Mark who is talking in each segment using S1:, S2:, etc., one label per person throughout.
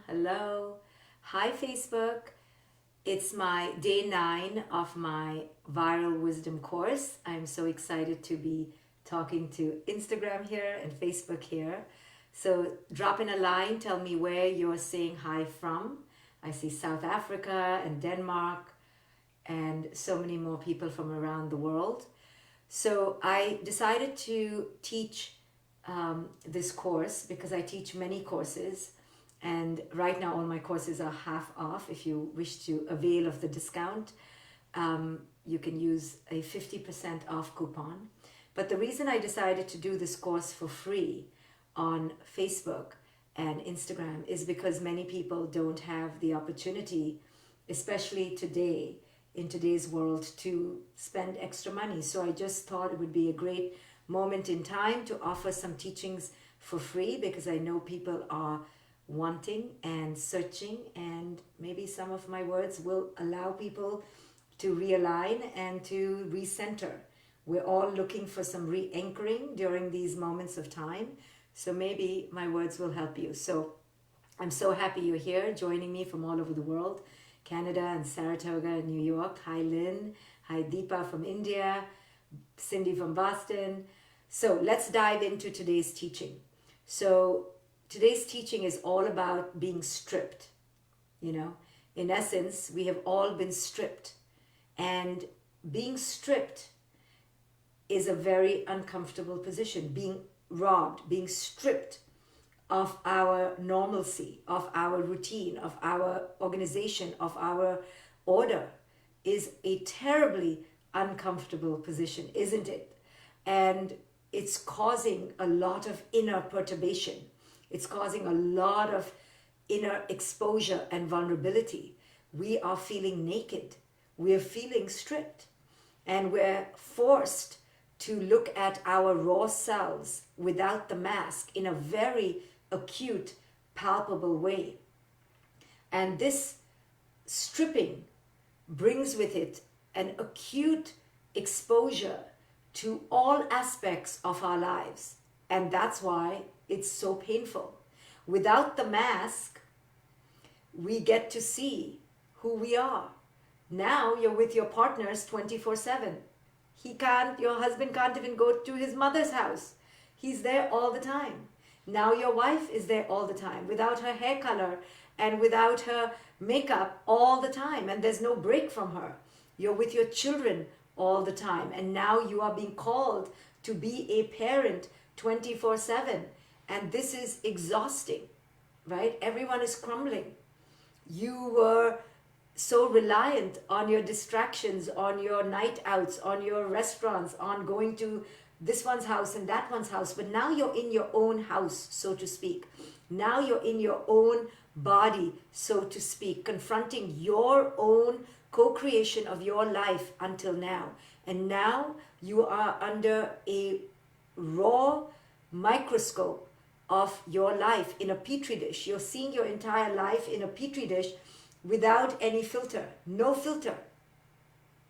S1: Hello. Hi, Facebook. It's my day 9 of my viral wisdom course. I'm so excited to be talking to Instagram here and Facebook here. So drop in a line, tell me where you're saying hi from. I see South Africa and Denmark and so many more people from around the world. So I decided to teach this course because I teach many courses, and right now all my courses are half off. If you wish to avail of the discount, you can use a 50% off coupon. But the reason I decided to do this course for free on Facebook and Instagram is because many people don't have the opportunity, especially today, in today's world, to spend extra money. So I just thought it would be a great moment in time to offer some teachings for free, because I know people are wanting and searching, and maybe some of my words will allow people to realign and to recenter. We're all looking for some re-anchoring during these moments of time, so maybe my words will help you. So I'm so happy you're here joining me from all over the world, Canada and Saratoga and New York. Hi Lynn, hi Deepa from India, Cindy from Boston. So let's dive into today's teaching. So today's teaching is all about being stripped. In essence, we have all been stripped, and being stripped is a very uncomfortable position. Being robbed, being stripped of our normalcy, of our routine, of our organization, of our order is a terribly uncomfortable position, isn't it? And it's causing a lot of inner perturbation. It's causing a lot of inner exposure and vulnerability. We are feeling naked. We're feeling stripped. And we're forced to look at our raw selves without the mask in a very acute, palpable way. And this stripping brings with it an acute exposure to all aspects of our lives. And that's why it's so painful. Without the mask, we get to see who we are. Now you're with your partners 24/7. Your husband can't even go to his mother's house. He's there all the time. Now your wife is there all the time, without her hair color and without her makeup all the time, and there's no break from her. You're with your children all the time, and now you are being called to be a parent 24/7, and this is exhausting, right? Everyone is crumbling. You were so reliant on your distractions, on your night outs, on your restaurants, on going to this one's house and that one's house, but now you're in your own house, so to speak. Now you're in your own body, so to speak, confronting your own co-creation of your life until now. And now you are under a raw microscope of your life in a petri dish. You're seeing your entire life in a petri dish without any filter. No filter,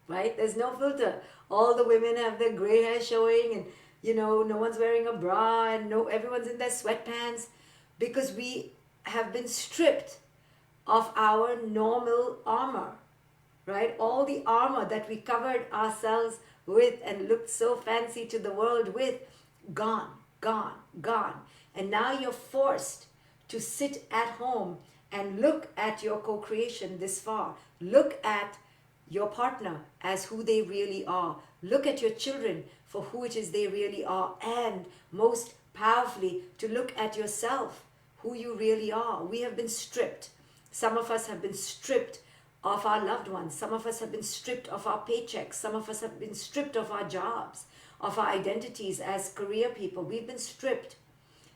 S1: right? There's no filter. All the women have their gray hair showing, and no one's wearing a bra, and everyone's in their sweatpants, because we have been stripped of our normal armor, right? All the armor that we covered ourselves with and looked so fancy to the world with, gone, gone, gone. And now you're forced to sit at home and look at your co-creation this far. Look at your partner as who they really are. Look at your children for who it is they really are. And most powerfully, to look at yourself, who you really are. We have been stripped. Some of us have been stripped of our loved ones. Some of us have been stripped of our paychecks. Some of us have been stripped of our jobs, of our identities as career people. We've been stripped.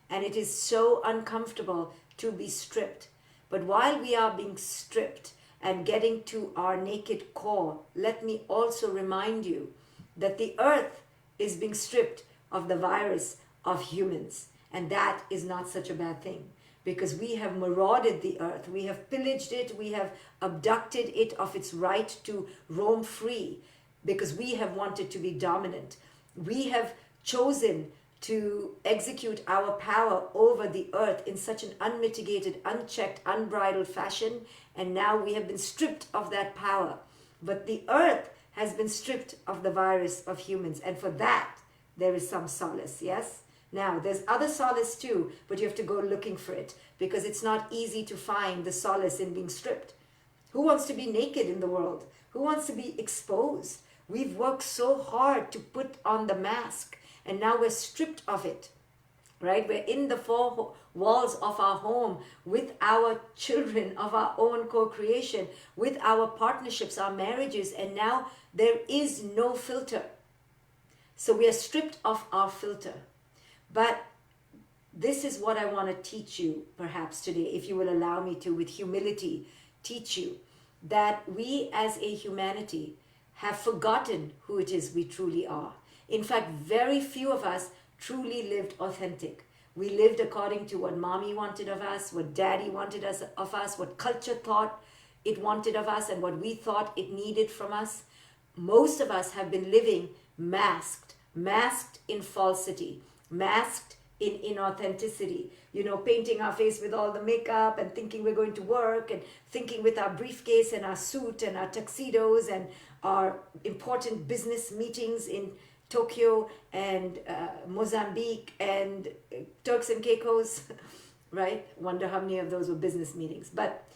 S1: And it is so uncomfortable to be stripped. But while we are being stripped and getting to our naked core, let me also remind you that the earth is being stripped of the virus of humans. And that is not such a bad thing, because we have marauded the earth. We have pillaged it. We have abducted it of its right to roam free, because we have wanted to be dominant. We have chosen to execute our power over the earth in such an unmitigated, unchecked, unbridled fashion. And now we have been stripped of that power. But the earth has been stripped of the virus of humans. And for that, there is some solace, yes? Now, there's other solace too, but you have to go looking for it because it's not easy to find the solace in being stripped. Who wants to be naked in the world? Who wants to be exposed? We've worked so hard to put on the mask, and now we're stripped of it, right? We're in the four walls of our home with our children of our own co-creation, with our partnerships, our marriages, and now there is no filter. So we are stripped of our filter. But this is what I want to teach you perhaps today, if you will allow me to, with humility, teach you that we as a humanity have forgotten who it is we truly are. In fact, very few of us truly lived authentic. We lived according to what mommy wanted of us, what daddy wanted of us, what culture thought it wanted of us, and what we thought it needed from us. Most of us have been living masked in falsity, masked in inauthenticity, painting our face with all the makeup and thinking we're going to work and thinking with our briefcase and our suit and our tuxedos and our important business meetings in Tokyo and Mozambique and Turks and Caicos, right? Wonder how many of those were business meetings. But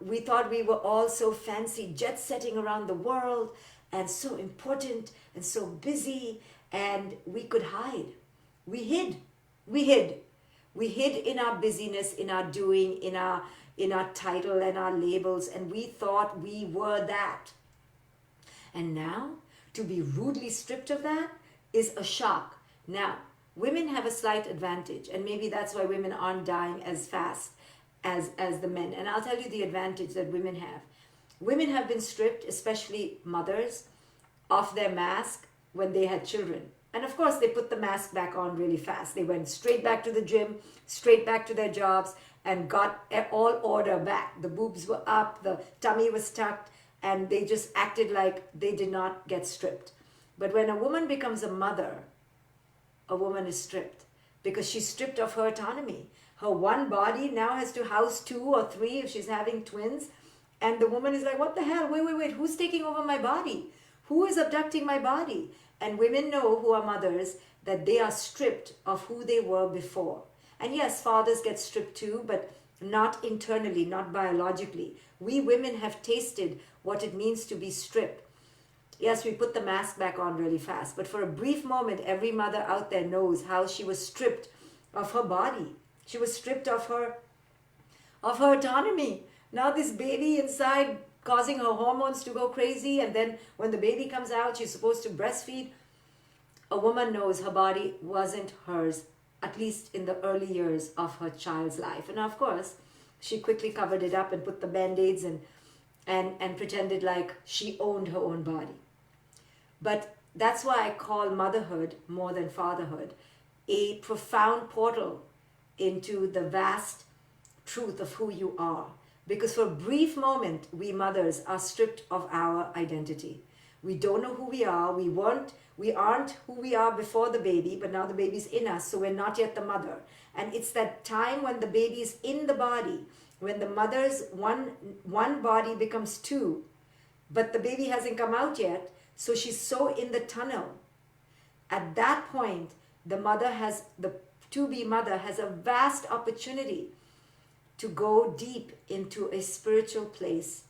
S1: we thought we were all so fancy, jet setting around the world and so important and so busy, and we could hide. We hid in our busyness, in our doing, in our title and our labels, and we thought we were that. And now, to be rudely stripped of that is a shock. Now, women have a slight advantage, and maybe that's why women aren't dying as fast as the men. And I'll tell you the advantage that women have. Women have been stripped, especially mothers, of their mask when they had children. And of course, they put the mask back on really fast. They went straight back to the gym, straight back to their jobs, and got all order back. The boobs were up, the tummy was tucked, and they just acted like they did not get stripped. But when a woman becomes a mother, a woman is stripped because she's stripped of her autonomy. Her one body now has to house 2 or 3 if she's having twins. And the woman is like, what the hell? Wait, who's taking over my body? Who is abducting my body? And women know, who are mothers, that they are stripped of who they were before. And yes, fathers get stripped too, but not internally, not biologically. We women have tasted what it means to be stripped. Yes, we put the mask back on really fast, but for a brief moment, every mother out there knows how she was stripped of her body. She was stripped of her autonomy. Now this baby inside causing her hormones to go crazy, and then when the baby comes out, she's supposed to breastfeed. A woman knows her body wasn't hers, at least in the early years of her child's life. And of course, she quickly covered it up and put the band-aids and pretended like she owned her own body. But that's why I call motherhood, more than fatherhood, a profound portal into the vast truth of who you are. Because for a brief moment, we mothers are stripped of our identity. We don't know who we are. We aren't who we are before the baby, but now the baby's in us, so we're not yet the mother. And it's that time when the baby is in the body, when the mother's one body becomes 2, but the baby hasn't come out yet, so she's so in the tunnel. At that point, the to-be mother has a vast opportunity to go deep into a spiritual place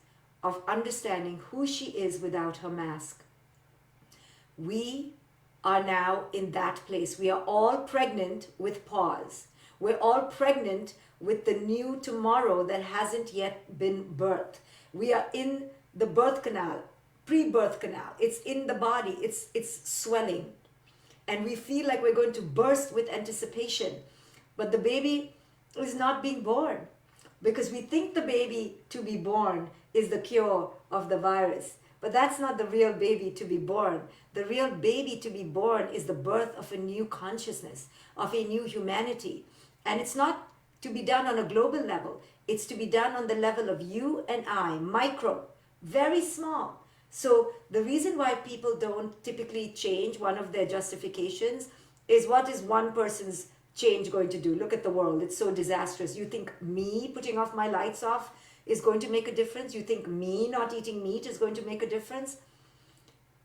S1: of understanding who she is without her mask. We are now in that place. We are all pregnant with pause. We're all pregnant with the new tomorrow that hasn't yet been birthed. We are in the birth canal, pre-birth canal. It's in the body. It's swelling. And we feel like we're going to burst with anticipation. But the baby is not being born, because we think the baby to be born is the cure of the virus. But that's not the real baby to be born. The real baby to be born is the birth of a new consciousness, of a new humanity. And it's not to be done on a global level. It's to be done on the level of you and I, micro, very small. So the reason why people don't typically change, one of their justifications is what is one person's change going to do? Look at the world. It's so disastrous. You think me putting off my lights off is going to make a difference? You think me not eating meat is going to make a difference?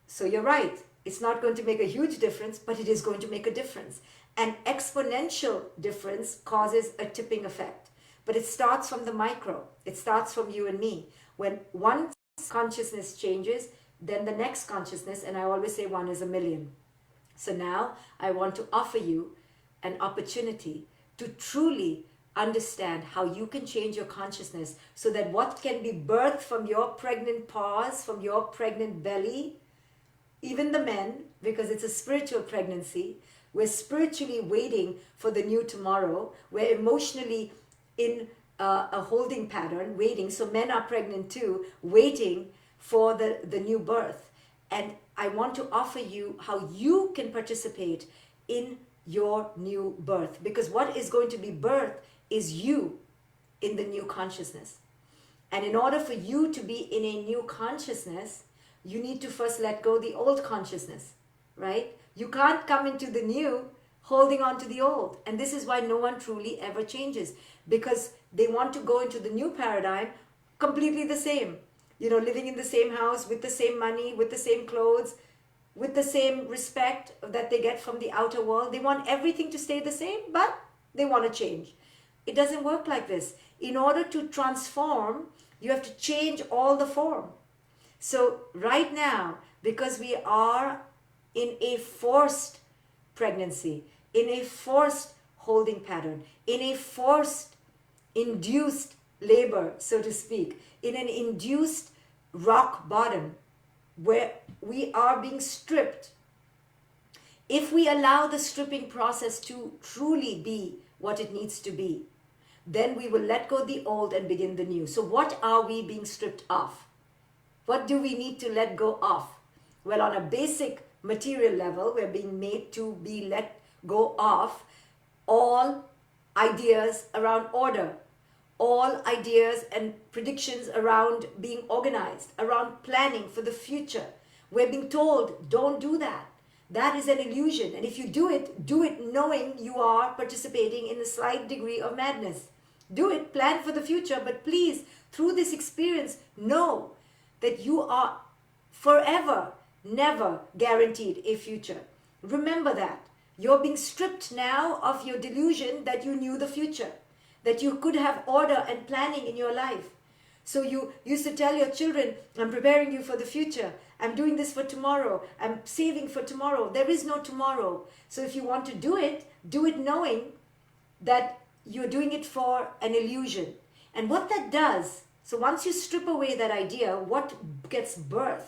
S1: So you're right. It's not going to make a huge difference, but it is going to make a difference. An exponential difference causes a tipping effect. But it starts from the micro. It starts from you and me. When one consciousness changes, then the next consciousness, and I always say one is a million. So now I want to offer you an opportunity to truly understand how you can change your consciousness so that what can be birthed from your pregnant pause, from your pregnant belly, even the men, because it's a spiritual pregnancy, we're spiritually waiting for the new tomorrow. We're emotionally in a holding pattern, waiting. So men are pregnant too, waiting for the new birth. And I want to offer you how you can participate in your new birth. Because what is going to be birthed is you in the new consciousness. And in order for you to be in a new consciousness, you need to first let go the old consciousness, right? You can't come into the new holding on to the old. And this is why no one truly ever changes, because they want to go into the new paradigm completely the same. You know, living in the same house, with the same money, with the same clothes, with the same respect that they get from the outer world. They want everything to stay the same, but they want to change. It doesn't work like this. In order to transform, you have to change all the form. So right now, because we are in a forced pregnancy, in a forced holding pattern, in a forced induced labor, so to speak, in an induced rock bottom where we are being stripped. If we allow the stripping process to truly be what it needs to be, then we will let go the old and begin the new. So what are we being stripped of? What do we need to let go of? Well, on a basic material level, we're being made to be let go of all ideas around order, all ideas and predictions around being organized, around planning for the future. We're being told, don't do that. That is an illusion. And if you do it knowing you are participating in a slight degree of madness. Do it, plan for the future, but please, through this experience, know that you are forever, never guaranteed a future. Remember that. You're being stripped now of your delusion that you knew the future, that you could have order and planning in your life. So you used to tell your children, I'm preparing you for the future. I'm doing this for tomorrow. I'm saving for tomorrow. There is no tomorrow. So if you want to do it knowing that you're doing it for an illusion. And what that does, so once you strip away that idea, what gets birthed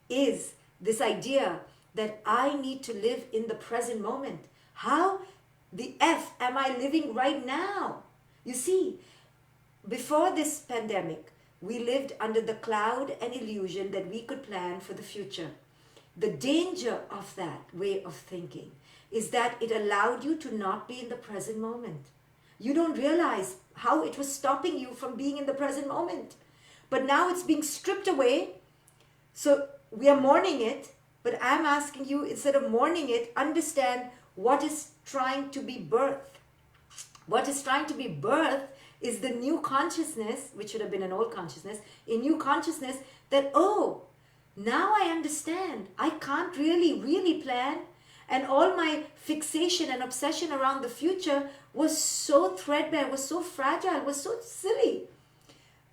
S1: is this idea that I need to live in the present moment. How the F am I living right now? You see, before this pandemic, we lived under the cloud and illusion that we could plan for the future. The danger of that way of thinking is that it allowed you to not be in the present moment. You don't realize how it was stopping you from being in the present moment. But now it's being stripped away. So we are mourning it, but I'm asking you, instead of mourning it, understand what is trying to be birthed. What is trying to be birthed is the new consciousness, which should have been an old consciousness, a new consciousness that, oh, now I understand. I can't really plan. And all my fixation and obsession around the future was so threadbare, was so fragile, was so silly.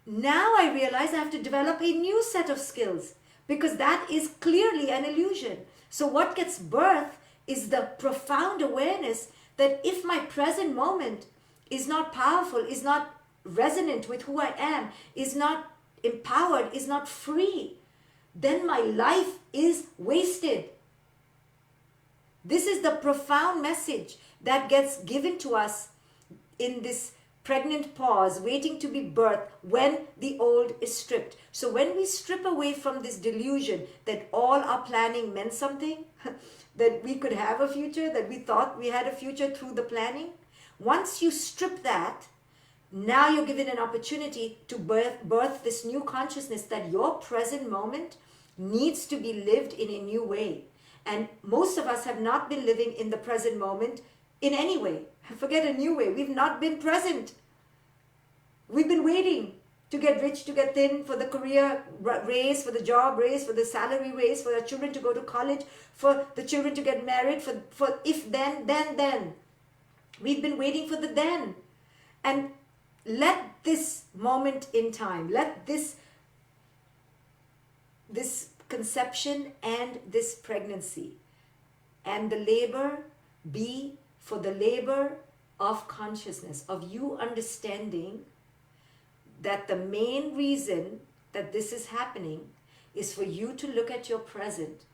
S1: Now I realize I have to develop a new set of skills because that is clearly an illusion. So what gets birthed is the profound awareness that if my present moment is not powerful, is not resonant with who I am, is not empowered, is not free, then my life is wasted. This is the profound message that gets given to us in this pregnant pause, waiting to be birthed when the old is stripped. So when we strip away from this delusion that all our planning meant something, that we could have a future, that we thought we had a future through the planning, once you strip that, now you're given an opportunity to birth this new consciousness that your present moment needs to be lived in a new way. And most of us have not been living in the present moment in any way. Forget a new way. We've not been present. We've been waiting to get rich, to get thin, for the career raise, for the job raise, for the salary raise, for the children to go to college, for the children to get married, for if then. We've been waiting for the then. And let this moment in time, let this conception and this pregnancy and the labor be for the labor of consciousness, of you understanding that the main reason that this is happening is for you to look at your present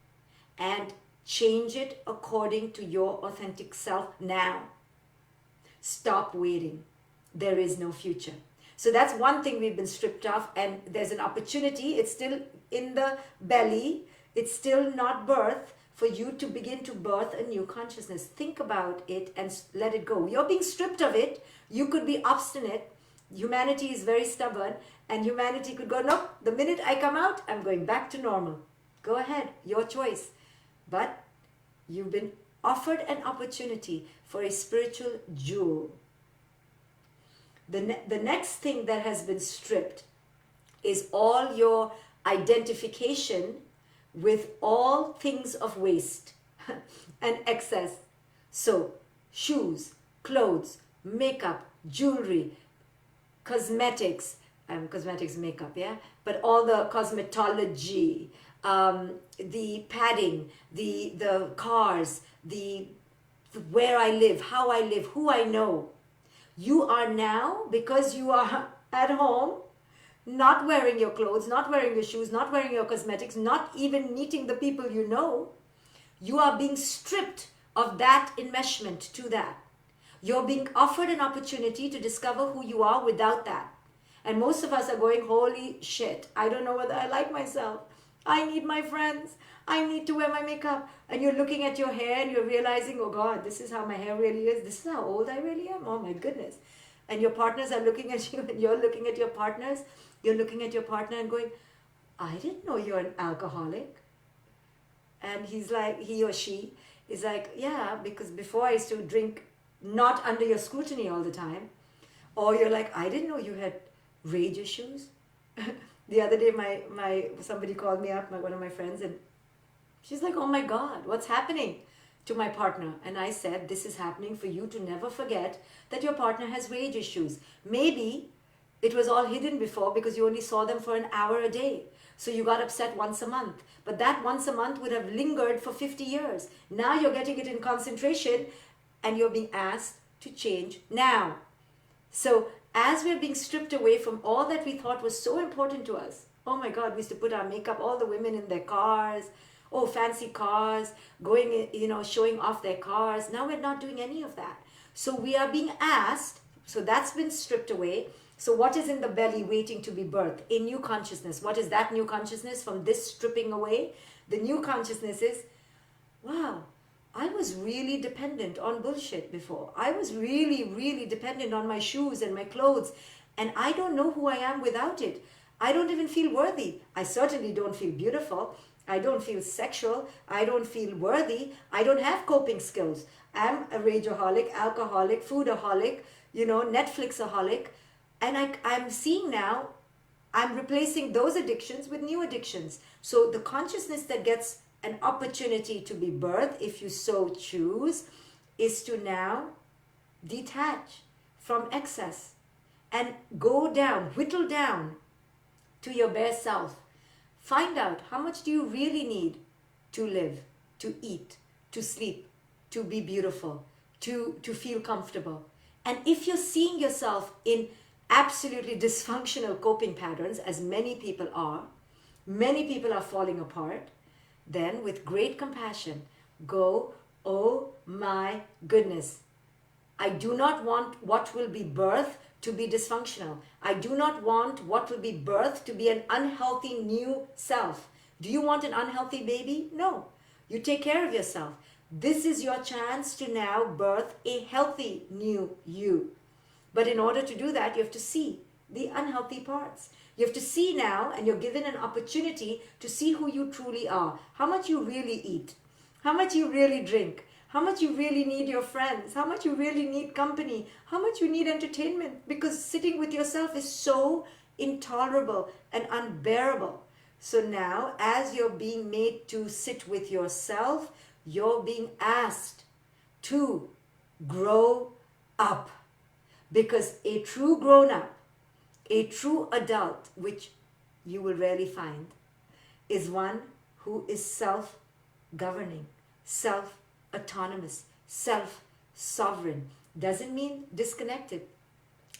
S1: and change it according to your authentic self now. Stop waiting. There is no future. So that's one thing we've been stripped of, and there's an opportunity. It's still in the belly. It's still not birth for you to begin to birth a new consciousness. Think about it and let it go. You're being stripped of it. You could be obstinate. Humanity is very stubborn, and humanity could go, nope, the minute I come out, I'm going back to normal. Go ahead, your choice. But you've been offered an opportunity for a spiritual jewel. The next thing that has been stripped is all your identification with all things of waste and excess. So, shoes, clothes, makeup, jewelry, cosmetics, makeup, yeah, but all the cosmetology, the padding, the cars, the where I live, how I live, who I know. You are now, because you are at home, not wearing your clothes, not wearing your shoes, not wearing your cosmetics, not even meeting the people you know, you are being stripped of that enmeshment to that. You're being offered an opportunity to discover who you are without that. And most of us are going, holy shit, I don't know whether I like myself. I need my friends. I need to wear my makeup. And you're looking at your hair and you're realizing, oh God, this is how my hair really is. This is how old I really am. Oh my goodness. And your partners are looking at you and you're looking at your partners. You're looking at your partner and going, I didn't know you're an alcoholic. And he's like, he or she is like, yeah, because before I used to drink not under your scrutiny all the time. Or you're like, I didn't know you had rage issues. The other day, somebody called me up, one of my friends, and she's like, oh my God, what's happening to my partner? And I said, this is happening for you to never forget that your partner has rage issues. Maybe it was all hidden before because you only saw them for an hour a day. So you got upset once a month. But that once a month would have lingered for 50 years. Now you're getting it in concentration and you're being asked to change now. So as we're being stripped away from all that we thought was so important to us. Oh my God, we used to put our makeup, all the women in their cars, fancy cars, going, showing off their cars. Now we're not doing any of that. So we are being asked, so that's been stripped away. So what is in the belly waiting to be birthed? A new consciousness. What is that new consciousness from this stripping away? The new consciousness is, wow, I was really dependent on bullshit before. I was really, really dependent on my shoes and my clothes. And I don't know who I am without it. I don't even feel worthy. I certainly don't feel beautiful. I don't feel sexual. I don't feel worthy. I don't have coping skills. I'm a rageaholic, alcoholic, foodaholic, Netflixaholic. And I'm seeing now, I'm replacing those addictions with new addictions. So the consciousness that gets an opportunity to be birthed, if you so choose, is to now detach from excess and go down, whittle down to your bare self. Find out how much do you really need to live, to eat, to sleep, to be beautiful, to feel comfortable. And if you're seeing yourself in absolutely dysfunctional coping patterns, as many people are falling apart, then with great compassion, go, oh my goodness, I do not want what will be birthed to be dysfunctional. I do not want what will be birthed to be an unhealthy new self. Do you want an unhealthy baby? No. You take care of yourself. This is your chance to now birth a healthy new you. But in order to do that, you have to see the unhealthy parts. You have to see now, and you're given an opportunity to see who you truly are, how much you really eat, how much you really drink, how much you really need your friends, how much you really need company, how much you need entertainment, because sitting with yourself is so intolerable and unbearable. So now, as you're being made to sit with yourself, you're being asked to grow up. Because a true grown up, a true adult, which you will rarely find, is one who is self-governing, self-autonomous, self-sovereign. Doesn't mean disconnected,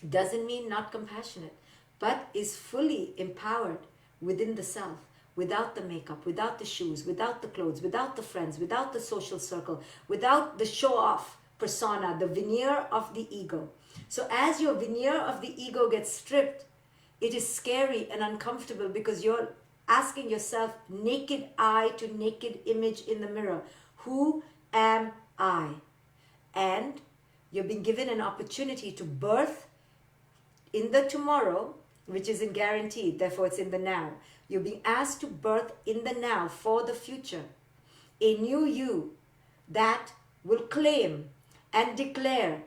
S1: doesn't mean not compassionate, but is fully empowered within the self, without the makeup, without the shoes, without the clothes, without the friends, without the social circle, without the show-off persona, the veneer of the ego. So as your veneer of the ego gets stripped, it is scary and uncomfortable, because you're asking yourself, naked eye to naked image in the mirror, who am I? And you're being given an opportunity to birth in the tomorrow, which isn't guaranteed, therefore it's in the now. You're being asked to birth in the now for the future a new you that will claim and declare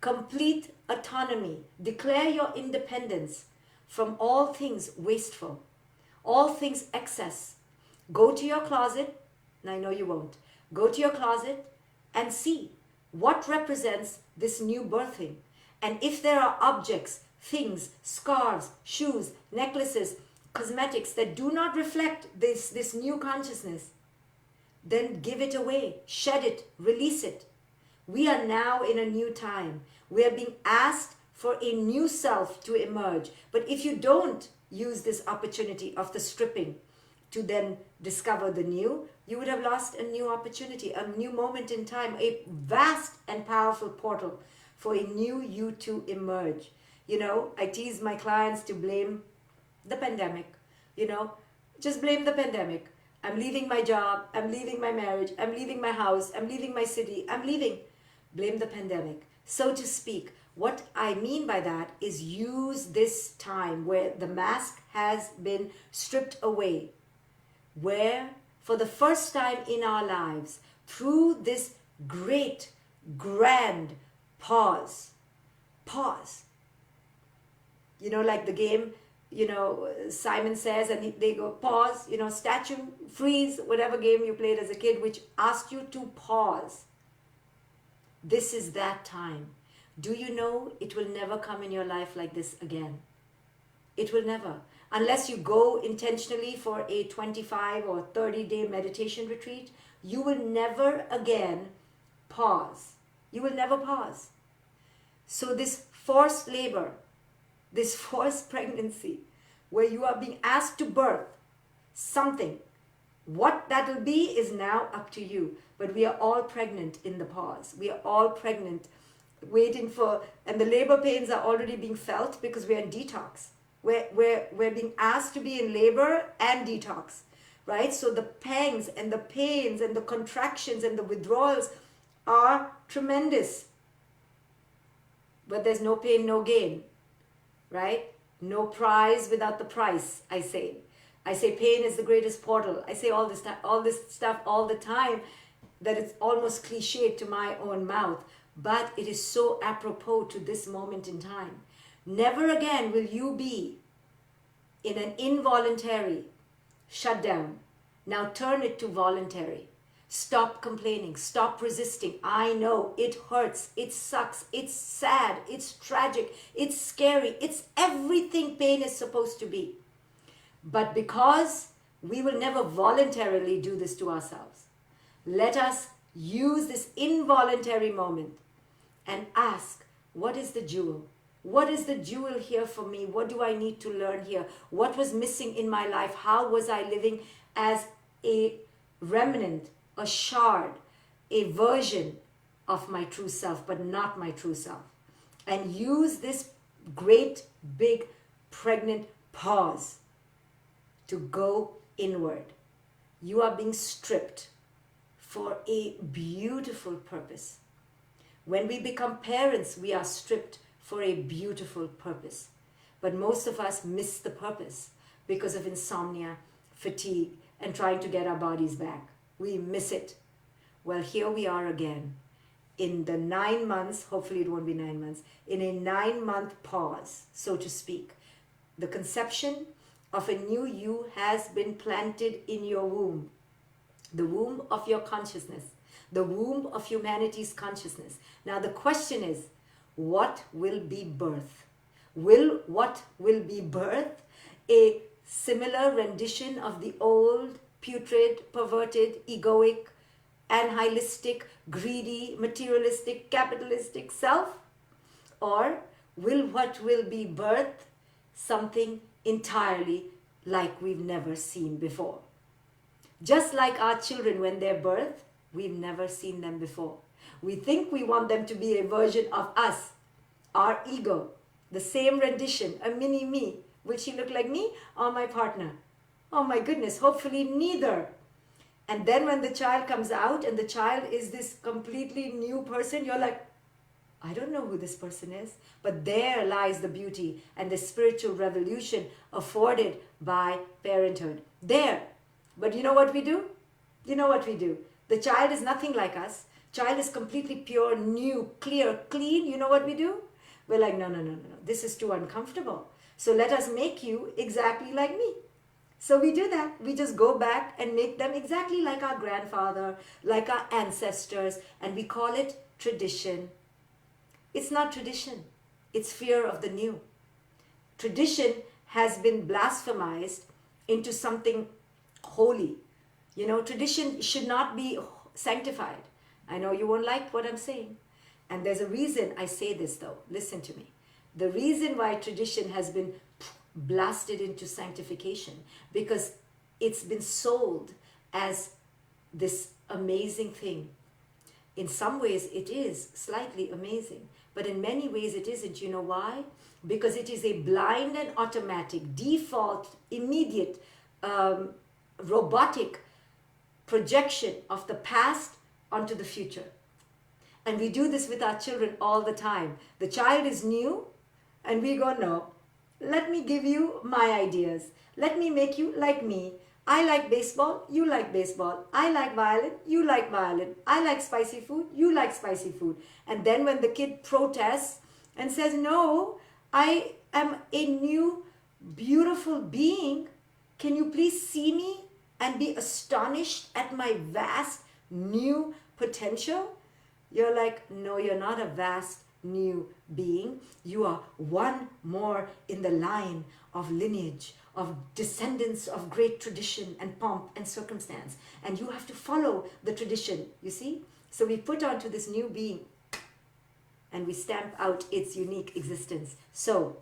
S1: complete autonomy, declare your independence from all things wasteful, all things excess. Go to your closet, and I know you won't, go to your closet and see what represents this new birthing. And if there are objects, things, scarves, shoes, necklaces, cosmetics that do not reflect this new consciousness, then give it away, shed it, release it. We are now in a new time. We are being asked for a new self to emerge. But if you don't use this opportunity of the stripping to then discover the new, you would have lost a new opportunity, a new moment in time, a vast and powerful portal for a new you to emerge. You know, I tease my clients to blame the pandemic. You know, just blame the pandemic. I'm leaving my job, I'm leaving my marriage, I'm leaving my house, I'm leaving my city, I'm leaving. Blame the pandemic, so to speak. What I mean by that is use this time where the mask has been stripped away, where for the first time in our lives, through this great, grand pause, you know, like the game, you know, Simon Says, and they go pause, you know, statue, freeze, whatever game you played as a kid, which asked you to pause. This is that time. Do you know it will never come in your life like this again? It will never. Unless you go intentionally for a 25 or 30-day meditation retreat, you will never again pause. You will never pause. So this forced labor, this forced pregnancy, where you are being asked to birth something, what that will be is now up to you. But we are all pregnant in the pause. We are all pregnant, waiting for, and the labor pains are already being felt because we are in detox. We're being asked to be in labor and detox, right? So the pangs and the pains and the contractions and the withdrawals are tremendous. But there's no pain, no gain, right? No prize without the price, I say. I say pain is the greatest portal. I say all this stuff all the time, that it's almost cliched to my own mouth, but it is so apropos to this moment in time. Never again will you be in an involuntary shutdown. Now turn it to voluntary. Stop complaining. Stop resisting. I know it hurts. It sucks. It's sad. It's tragic. It's scary. It's everything pain is supposed to be. But because we will never voluntarily do this to ourselves, let us use this involuntary moment and ask, what is the jewel? What is the jewel here for me? What do I need to learn here? What was missing in my life? How was I living as a remnant, a shard, a version of my true self, but not my true self? And use this great, big, pregnant pause to go inward. You are being stripped for a beautiful purpose. When we become parents, we are stripped for a beautiful purpose. But most of us miss the purpose because of insomnia, fatigue, and trying to get our bodies back. We miss it. Well, here we are again in the 9 months, hopefully it won't be 9 months, in a 9-month pause, so to speak. The conception of a new you has been planted in your womb, the womb of your consciousness, the womb of humanity's consciousness. Now the question is, what will be birth? What will be birth? A similar rendition of the old, putrid, perverted, egoic, annihilistic, greedy, materialistic, capitalistic self? Or will what will be birth something entirely like we've never seen before? Just like our children when they're birthed, we've never seen them before. We think we want them to be a version of us, our ego, the same rendition, a mini me. Will she look like me or my partner? Oh my goodness, hopefully neither. And then when the child comes out and the child is this completely new person, you're like, I don't know who this person is. But there lies the beauty and the spiritual revolution afforded by parenthood. There. But you know what we do? You know what we do? The child is nothing like us. Child is completely pure, new, clear, clean. You know what we do? We're like, no. This is too uncomfortable. So let us make you exactly like me. So we do that. We just go back and make them exactly like our grandfather, like our ancestors, and we call it tradition. It's not tradition. It's fear of the new. Tradition has been blasphemized into something holy. You know, tradition should not be sanctified. I know you won't like what I'm saying. And there's a reason I say this though. Listen to me. The reason why tradition has been blasted into sanctification, because it's been sold as this amazing thing. In some ways it is slightly amazing, but in many ways it isn't. You know why? Because it is a blind and automatic, default, immediate, robotic projection of the past onto the future. And we do this with our children all the time. The child is new and we go, no, let me give you my ideas. Let me make you like me. I like baseball, you like baseball. I like violin, you like violin. I like spicy food, you like spicy food. And then when the kid protests and says, no, I am a new, beautiful being. Can you please see me and be astonished at my vast, new potential? You're like, no, you're not a vast, new being. You are one more in the line of lineage, of descendants of great tradition and pomp and circumstance. And you have to follow the tradition, you see? So we put onto this new being and we stamp out its unique existence. So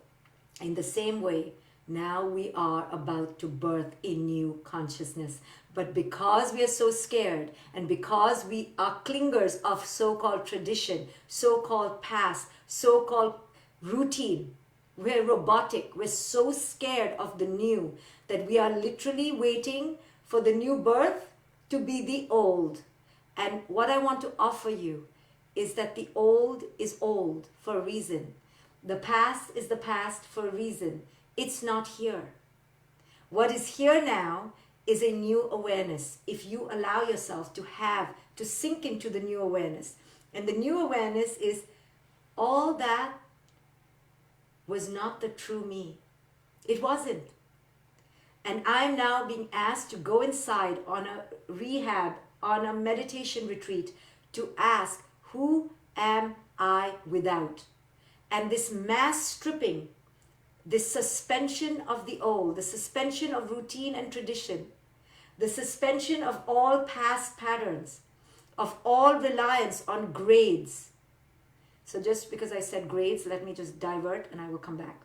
S1: in the same way, now we are about to birth a new consciousness. But because we are so scared and because we are clingers of so-called tradition, so-called past, so-called routine, we're robotic. We're so scared of the new that we are literally waiting for the new birth to be the old. And what I want to offer you is that the old is old for a reason. The past is the past for a reason. It's not here. What is here now is a new awareness. If you allow yourself to sink into the new awareness. And the new awareness is all that was not the true me. It wasn't. And I'm now being asked to go inside on a rehab, on a meditation retreat, to ask, who am I without? And this mass stripping, this suspension of the old, the suspension of routine and tradition, the suspension of all past patterns, of all reliance on grades. So just because I said grades, let me just divert and I will come back.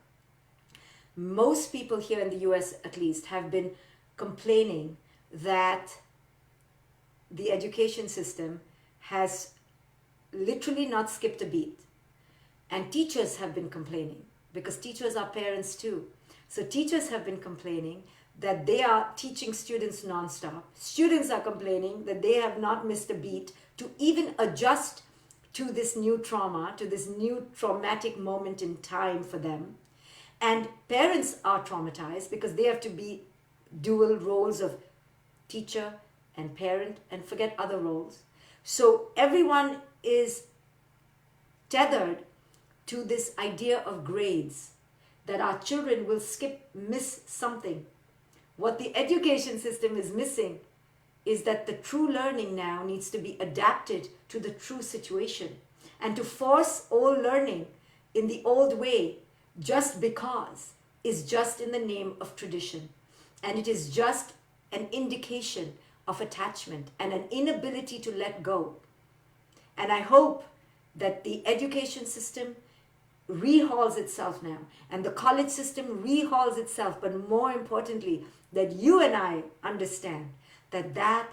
S1: Most people here in the US, at least, have been complaining that the education system has literally not skipped a beat. And teachers have been complaining, because teachers are parents too. So teachers have been complaining that they are teaching students nonstop. Students are complaining that they have not missed a beat to even adjust to this new trauma, to this new traumatic moment in time for them. And parents are traumatized because they have to be dual roles of teacher and parent and forget other roles. So everyone is tethered to this idea of grades, that our children will miss something. What the education system is missing is that the true learning now needs to be adapted to the true situation. And to force all learning in the old way just because is just in the name of tradition. And it is just an indication of attachment and an inability to let go. And I hope that the education system rehauls itself now, and the college system rehauls itself, but more importantly, that you and I understand that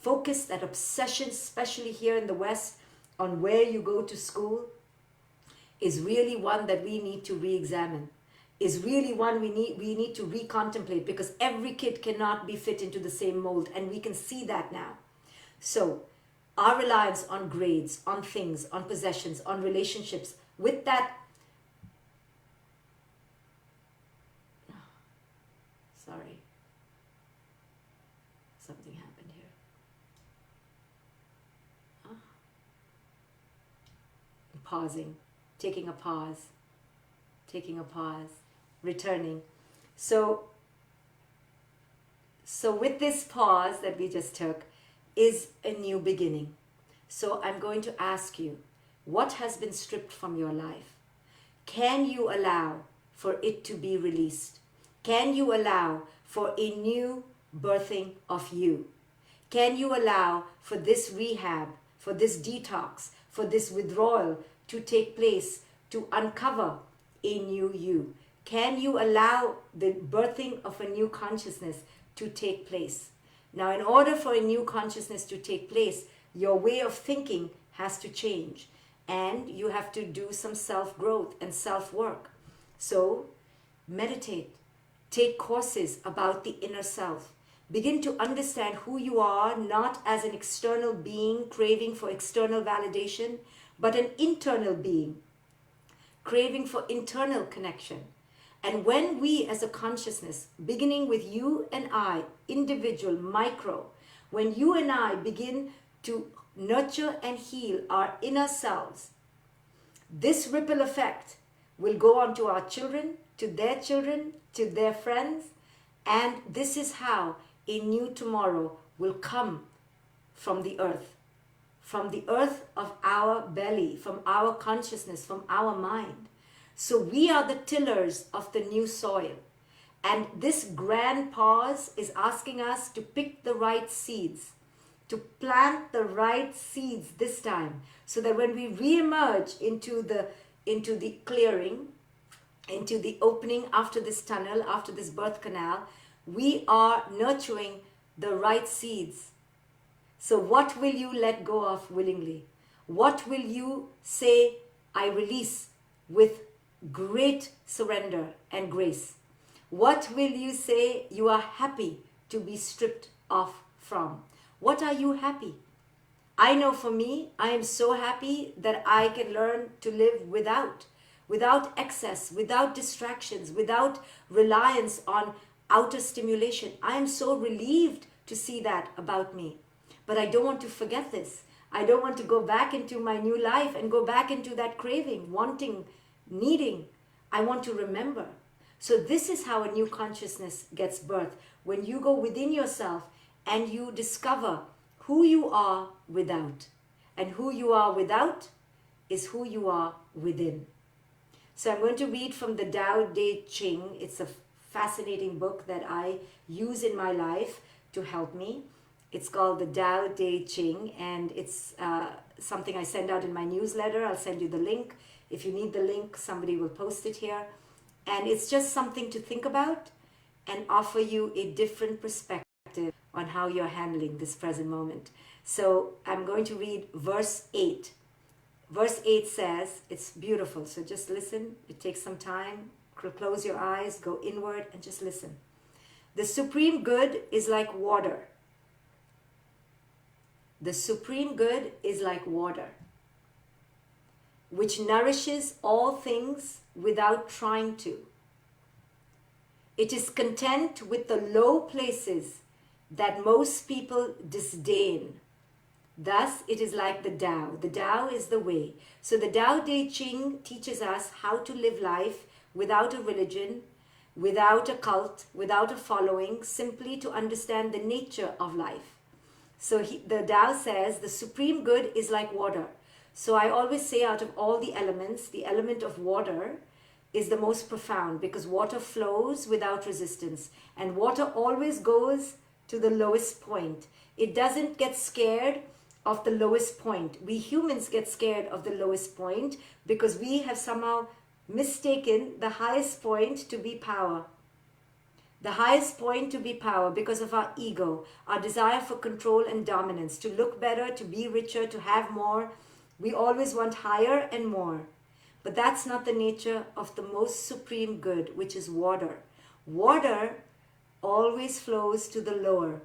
S1: focus, that obsession, especially here in the West, on where you go to school, is really one that we need to re-examine, is really one we need to recontemplate, because every kid cannot be fit into the same mold, and we can see that now. So our reliance on grades, on things, on possessions, on relationships, with that, sorry, something happened here. Pausing, taking a pause, returning. So with this pause that we just took is a new beginning. So I'm going to ask you, what has been stripped from your life? Can you allow for it to be released? Can you allow for a new birthing of you? Can you allow for this rehab, for this detox, for this withdrawal to take place, to uncover a new you? Can you allow the birthing of a new consciousness to take place? Now, in order for a new consciousness to take place, your way of thinking has to change, and you have to do some self-growth and self-work. So meditate, take courses about the inner self. Begin to understand who you are, not as an external being craving for external validation, but an internal being craving for internal connection. And when we as a consciousness, beginning with you and I, individual, micro, when you and I begin to nurture and heal our inner selves, this ripple effect will go on to our children, to their friends, and this is how a new tomorrow will come from the earth of our belly, from our consciousness, from our mind. So we are the tillers of the new soil. And this grand pause is asking us to pick the right seeds, to plant the right seeds this time, so that when we re-emerge into the clearing, into the opening after this tunnel, after this birth canal, we are nurturing the right seeds. So what will you let go of willingly? What will you say, I release, with great surrender and grace? What will you say you are happy to be stripped off from? What are you happy? I know for me, I am so happy that I can learn to live without excess, without distractions, without reliance on outer stimulation. I am so relieved to see that about me. But I don't want to forget this. I don't want to go back into my new life and go back into that craving, wanting, needing. I want to remember. So this is how a new consciousness gets birthed. When you go within yourself and you discover who you are without. And who you are without is who you are within. So I'm going to read from the Daodejing. It's a fascinating book that I use in my life to help me. It's called the Daodejing, and it's something I send out in my newsletter. I'll send you the link. If you need the link, somebody will post it here. And it's just something to think about and offer you a different perspective on how you're handling this present moment. So I'm going to read verse 8. Verse 8 says, it's beautiful, so just listen. It takes some time. Close your eyes, go inward, and just listen. The supreme good is like water. The supreme good is like water, which nourishes all things without trying to. It is content with the low places that most people disdain, Thus, it is like the Tao. The Tao is the way. So the Daodejing teaches us how to live life without a religion, without a cult, without a following, simply to understand the nature of life. So the Tao says the supreme good is like water. So I always say, out of all the elements, the element of water is the most profound, because water flows without resistance, and water always goes to the lowest point. It doesn't get scared of the lowest point. We humans get scared of the lowest point because we have somehow mistaken the highest point to be power. The highest point to be power because of our ego, our desire for control and dominance, to look better, to be richer, to have more. We always want higher and more. But that's not the nature of the most supreme good, which is water. Water always flows to the lower,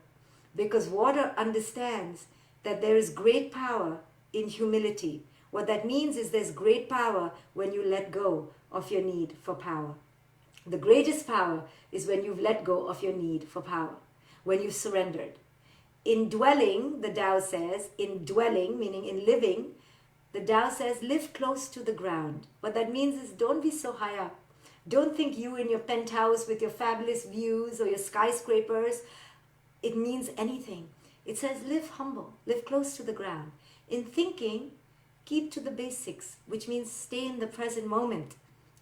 S1: because water understands that there is great power in humility. What that means is there's great power when you let go of your need for power. The greatest power is when you've let go of your need for power, when you've surrendered. In dwelling, the Tao says, in dwelling, meaning in living, the Tao says, live close to the ground. What that means is don't be so high up. Don't think you in your penthouse with your fabulous views or your skyscrapers. It means anything. It says live humble, live close to the ground. In thinking, keep to the basics, which means stay in the present moment.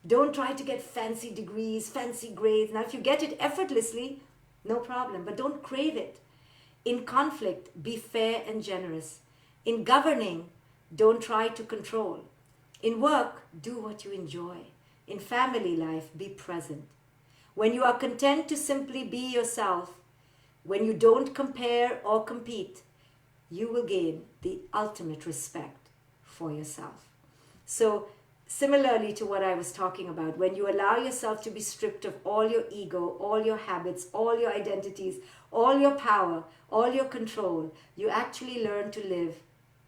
S1: Don't try to get fancy degrees, fancy grades. Now, if you get it effortlessly, no problem, but don't crave it. In conflict, be fair and generous. In governing, don't try to control. In work, do what you enjoy. In family life, be present. When you are content to simply be yourself, when you don't compare or compete, you will gain the ultimate respect for yourself. So, similarly to what I was talking about, when you allow yourself to be stripped of all your ego, all your habits, all your identities, all your power, all your control, you actually learn to live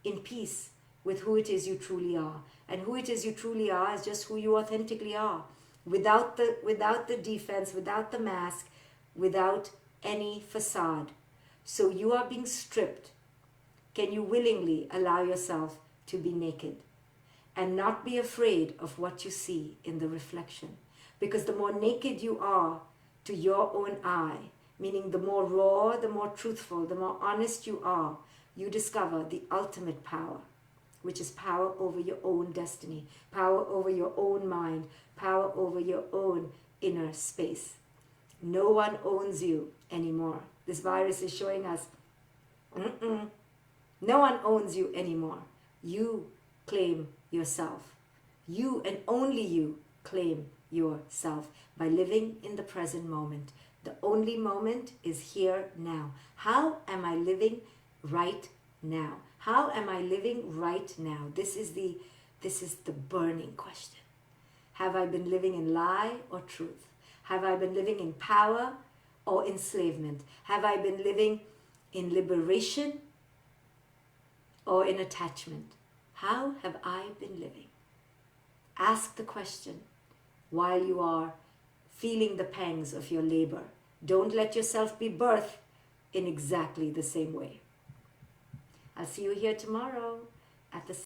S1: in peace with who it is you truly are. And who it is you truly are is just who you authentically are, without the defense, without the mask, without any facade. So you are being stripped. Can you willingly allow yourself to be naked and not be afraid of what you see in the reflection? Because the more naked you are to your own eye, meaning the more raw, the more truthful, the more honest you are, you discover the ultimate power, which is power over your own destiny, power over your own mind, power over your own inner space. No one owns you anymore. This virus is showing us, no one owns you anymore. You claim yourself. You and only you claim yourself by living in the present moment. The only moment is here now. How am I living right now? How am I living right now? This is the burning question. Have I been living in lie or truth? Have I been living in power or enslavement? Have I been living in liberation or in attachment? How have I been living? Ask the question while you are feeling the pangs of your labor. Don't let yourself be birthed in exactly the same way. I'll see you here tomorrow at the